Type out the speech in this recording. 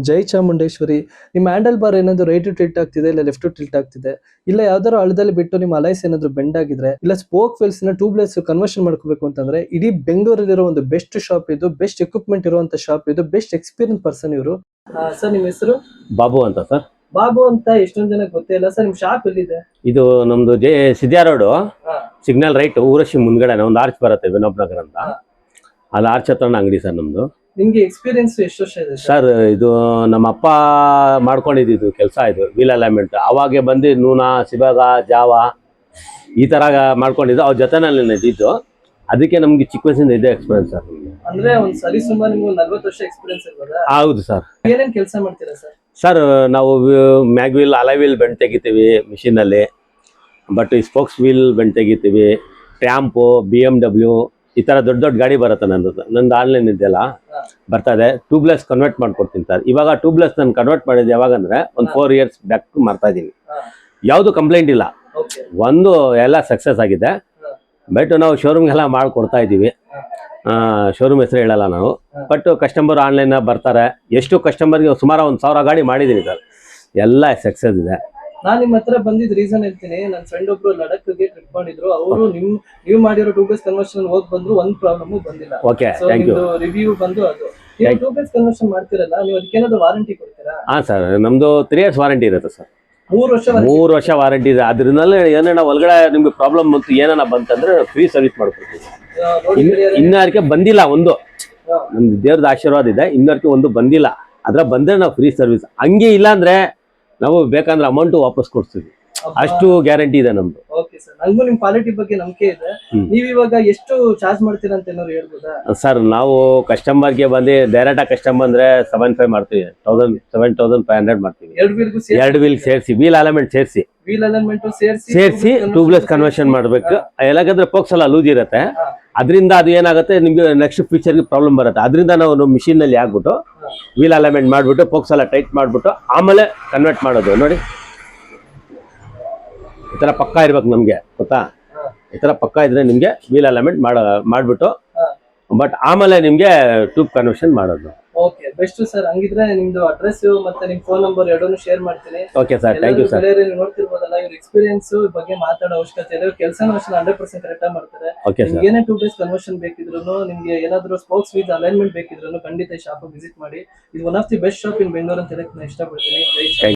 ಜೈ ಚಾಮುಂಡೇಶ್ವರಿ. ನಿಮ್ಮ handle bar ಏನಾದ್ರು right to tilt ಆಗ್ತಿದೆ, ಇಲ್ಲ ಲೆಫ್ಟ್ ಟು ಟಿಲ್ಟ್ ಆಗ್ತಿದೆ, ಇಲ್ಲ ಯಾವ್ದಾದ್ರು ಹಳ್ಳದಲ್ಲಿ ಬಿಟ್ಟು ನಿಮ್ಮ ಅಲೈಸ್ ಏನಾದ್ರು ಬೆಂಡ್ ಆಗಿದ್ರೆ, ಇಲ್ಲ ಸ್ಪೋಕ್ ವೆಲ್ಸ್ ನ ಟ್ಯೂಬ್ಲೆಸ್ ಕನ್ವರ್ಷನ್ ಮಾಡ್ಕೋಬೇಕು ಅಂತಂದ್ರೆ ಇಡೀ ಬೆಂಗಳೂರಲ್ಲಿರೋ ಒಂದು ಬೆಸ್ಟ್ ಶಾಪ್ ಇದು, ಬೆಸ್ಟ್ ಎಕ್ವಿಪ್ಮೆಂಟ್ ಇರುವಂತ ಶಾಪ್ ಇದು, ಬೆಸ್ಟ್ ಎಕ್ಸ್ಪೀರಿಯನ್ಸ್ ಪರ್ಸನ್ ಇವರು. ಸರ್ ನಿಮ್ಮ ಹೆಸರು? ಬಾಬು ಅಂತ ಸರ್. ಬಾಬು ಅಂತ ಎಷ್ಟೊಂದು ಜನಕ್ಕೆ ಗೊತ್ತೇ ಇಲ್ಲ ಸರ್. ನಿಮ್ ಶಾಪ್ ಎಲ್ಲಿದೆ? ಇದು ನಮ್ದು ಸಿದ್ಯಾ ರೋಡ್ ಸಿಗ್ನಲ್ ರೈಟ್ ಊರಶಿ ಮುಂದ್ಗಡೆ ಒಂದು ಆರ್ಚ್ ಬರುತ್ತೆ ವಿನೋಬ್ ನಗರ್ ಅಂತ, ಅಲ್ಲಿ ಆರ್ಚ್ ಹತ್ರ ಅಂಗಡಿ ಸರ್ ನಮ್ದು. ನಿಮ್ಗೆ ಎಕ್ಸ್ಪೀರಿಯನ್ಸ್ ಎಷ್ಟು ವರ್ಷ ಇದೆ ಸರ್? ಇದು ನಮ್ಮ ಅಪ್ಪ ಮಾಡ್ಕೊಂಡಿದ್ದು ಕೆಲಸ, ಇದು ವೀಲ್ ಅಲೈನ್ಮೆಂಟ್. ಅವಾಗೆ ಬಂದು ನೂನಾ, ಸಿಬಾಗ, ಜಾವ ಈ ತರ ಮಾಡ್ಕೊಂಡಿದ್ದು. ಅವ್ರ ಜೊತೆನಲ್ಲಿ ಇದ್ದಿದ್ದು, ಅದಕ್ಕೆ ನಮ್ಗೆ ಚಿಕ್ಕ ವಯಸ್ಸಿಂದ ಇದೆ ಎಕ್ಸ್ಪೀರಿಯನ್ಸ್ ಸರ್. ಅಂದ್ರೆ ಒಂದ್ ಸರಿ ಸುಮಾರು ನಿಮ್ಗೆ 40 ವರ್ಷ ಎಕ್ಸ್ಪೀರಿಯನ್ಸ್ ಇರ್ಬೋದಾ? ಹೌದು ಸರ್. ಏನೇನ್ ಕೆಲಸ ಮಾಡ್ತೀರಾ ಸರ್? ಸರ್ ನಾವು ಮ್ಯಾಗ್ ವೀಲ್, ಅಲೈ ವೀಲ್ ಬೆಂಡ್ ತೆಗಿತೀವಿ ಮಿಷಿನಲ್ಲಿ, ಬಟ್ ಸ್ಪೋಕ್ಸ್ ವೀಲ್ ಬೆಂಡ್ ತೆಗಿತೀವಿ, ಟ್ಯಾಂಪು, BMW ಈ ತರ ದೊಡ್ಡ ದೊಡ್ಡ ಗಾಡಿ ಬರುತ್ತೆ. ನಂದು ಆನ್ಲೈನ್ ಇದೆಯಲ್ಲ ಬರ್ತದೆ. ಟ್ಯೂಬ್ಲೆಸ್ ಕನ್ವರ್ಟ್ ಮಾಡ್ಕೊಡ್ತೀನಿ ಸರ್. ಇವಾಗ ಟ್ಯೂಬ್ಲೆಸ್ ನಾನು ಕನ್ವರ್ಟ್ ಮಾಡಿದ್ದು ಯಾವಾಗಂದ್ರೆ ಒಂದು 4 years ಬ್ಯಾಕ್ ಮಾಡ್ತಾ ಇದ್ದೀನಿ. ಯಾವುದು ಕಂಪ್ಲೇಂಟ್ ಇಲ್ಲ, ಒಂದು ಎಲ್ಲ ಸಕ್ಸಸ್ ಆಗಿದೆ. ಬಟ್ ನಾವು ಶೋರೂಮ್ಗೆಲ್ಲ ಮಾಡಿಕೊಡ್ತಾ ಇದ್ದೀವಿ. ಶೋರೂಮ್ ಹೆಸರು ಹೇಳಲ್ಲ ನಾವು, ಬಟ್ ಕಸ್ಟಮರ್ ಆನ್ಲೈನ್ ಬರ್ತಾರೆ. ಎಷ್ಟು ಕಸ್ಟಮರ್ಗೆ ಸುಮಾರು 1000 ಗಾಡಿ ಮಾಡಿದ್ದೀನಿ ಸರ್, ಎಲ್ಲ ಸಕ್ಸಸ್ ಇದೆ. ನಾನು ನಿಮ್ಮ ಹತ್ರ ಬಂದಿದ್ದ ರೀಸನ್ ಹೇಳ್ತೀನಿ. ನನ್ನ ಫ್ರೆಂಡ್ ಒಬ್ರು ಲಡಕ್ಗೆ ಟ್ರಿಪ್ ಮಾಡಿದ್ರು. ಅವರು ನೀವು ಮಾಡಿರೋ ಟ್ಯೂಬ್ಲೆಸ್ ಕನ್ವರ್ಷನ್ ಹೋಗಿ ಬಂದ್ರು, ಒಂದು ಪ್ರಾಬ್ಲಮ್ ಬಂದಿಲ್ಲ. Okay, thank you. ರಿವ್ಯೂ ಬಂದು ಅದು ಟ್ಯೂಬ್ಲೆಸ್ ಕನ್ವರ್ಷನ್ ಮಾಡ್ತಿರಲ್ಲ, ನೀವು ಅದಕ್ಕೆ ಏನಾದ್ರು ವಾರಂಟಿ ಕೊಡ್ತೀರಾ? ಹಾ ಸರ್, ನಮ್ದು 3 years ವಾರಂಟಿ ಇರುತ್ತೆ ಸರ್. 3 ವರ್ಷ ವಾರಂಟಿ ಇದೆ. ಅದ್ರಲ್ಲಿ ಏನೇನ ಒಳಗಡೆ ನಿಮ್ಗೆ ಪ್ರಾಬ್ಲಮ್ ಬಂತು, ಏನಾನ ಬಂತಂದ್ರೆ ಫ್ರೀ ಸರ್ವಿಸ್ ಮಾಡ್ಕೊಡ್ತೀವಿ. ಇನ್ನೂರಕ್ಕೆ ಬಂದಿಲ್ಲ ಒಂದು, ನಮ್ದು ದೇವ್ರದ ಆಶೀರ್ವಾದ ಇದೆ. ಇನ್ನೂರಕ್ಕೆ ಒಂದು ಬಂದಿಲ್ಲ. ಅದ್ರ ಬಂದ್ರೆ ನಾವು ಫ್ರೀ ಸರ್ವಿಸ್. ಹಂಗೆ ಇಲ್ಲ ಅಂದ್ರೆ ನಾವು ಬೇಕಂದ್ರೆ ಅಮೌಂಟ್ ವಾಪಸ್ ಕೊಡ್ತೀವಿ, ಅಷ್ಟು ಗ್ಯಾರಂಟಿ ಇದೆ ನಮ್ದು. ಓಕೆ ಸರ್, ನನಗೂ ನಿಮ್ಮ ಕ್ವಾಲಿಟಿ ಬಗ್ಗೆ ನಂಬಿಕೆ ಇದೆ. ನೀವು ಇವಾಗ ಎಷ್ಟು ಚಾರ್ಜ್ ಮಾಡ್ತೀರಾ ಅಂತ ಏನಾದ್ರು ಹೇಳ್ಬೋದಾ? ಸರ್, ನಾವು ಕಸ್ಟಮರ್ಗೆ ಬಂದು ಡೈರೆಕ್ಟ್ ಆಗಿ ಕಸ್ಟಮರ್ ಅಂದ್ರೆ 7,500 ಮಾಡ್ತೀವಿ, 7,500 ಮಾಡ್ತೀವಿ. 2 ವೀಲ್ ಸೇರಿಸಿ, ವೀಲ್ ಅಲೈನ್ಮೆಂಟ್ ಸೇರಿಸಿ ಟ್ಯೂಬ್ಲೆಸ್ ಕನ್ವರ್ಷನ್ ಮಾಡ್ಬೇಕು. ಎಲ್ಲಾಕಂದ್ರೆ ಪೋಕ್ಸ್ ಎಲ್ಲ ಲೂಸ್ ಇರುತ್ತೆ, ಅದರಿಂದ ಅದು ಏನಾಗುತ್ತೆ ನಿಮ್ಗೆ ನೆಕ್ಸ್ಟ್ ಫ್ಯೂಚರ್ಗೆ ಪ್ರಾಬ್ಲಮ್ ಬರುತ್ತೆ. ಅದರಿಂದ ನಾವು ಮಿಷಿನ್ ನಲ್ಲಿ ಹಾಕ್ಬಿಟ್ಟು ವೀಲ್ ಅಲೈನ್ಮೆಂಟ್ ಮಾಡ್ಬಿಟ್ಟು ಪೋಕ್ಸ್ ಎಲ್ಲ ಟೈಟ್ ಮಾಡ್ಬಿಟ್ಟು ಆಮೇಲೆ ಕನ್ವರ್ಟ್ ಮಾಡೋದು. ನೋಡಿ, ಈ ತರ ಪಕ್ಕ ಇರ್ಬೇಕು ನಮ್ಗೆ, ಗೊತ್ತಾ? ಈ ತರ ಪಕ್ಕ ಇದ್ರೆ ನಿಮ್ಗೆ ವೀಲ್ ಅಲೈನ್ಮೆಂಟ್ ಮಾಡ್ಬಿಟ್ಟು ಬಟ್ ಆಮೇಲೆ ನಿಮ್ಗೆ ಟ್ಯೂಬ್ ಕನ್ವರ್ಷನ್ ಮಾಡೋದು. Okay, best sir. ಹಂಗಿದ್ರೆ ನಿಮ್ದು ಅಡ್ರೆಸ್ ಮತ್ತೆ ನಿಮ್ ಫೋನ್ ನಂಬರ್ ಎರಡನ್ನೂ ಶೇರ್ ಮಾಡ್ತೀನಿ. Okay sir, thank you sir. ನೋಡ್ತಿರ್ಬೋದಲ್ಲ, ಇವ್ರ ಎಕ್ಸ್ಪೀರಿಯನ್ಸ್ ಬಗ್ಗೆ ಮಾತಾಡೋ ಅವಶ್ಯಕತೆ ಇದೆ. ಕೆಲಸನ 100% ಕರೆಕ್ಟ್ ಆಗಿ ಮಾಡ್ತಾರೆ. Okay sir. ಏನೇ ಟ್ಯೂಬ್ಲೆಸ್ ಕನ್ವರ್ಷನ್ ಬೇಕಿದ್ರು, ನಿಮ್ಗೆ ಏನಾದ್ರು ಸ್ಪೋಕ್ಸ್ ವಿತ್ ಅಲೈನ್ಮೆಂಟ್ ಬೇಕಿದ್ರು ಖಂಡಿತ ಈ ಶಾಪ್ ವಿಸಿಟ್ ಮಾಡಿ. ಇದು one of the best shop ಇನ್ ಬೆಂಗಳೂರು ಅಂತ ಹೇಳಕ್ ನಾನು ಇಷ್ಟಪಡ್ತೀನಿ.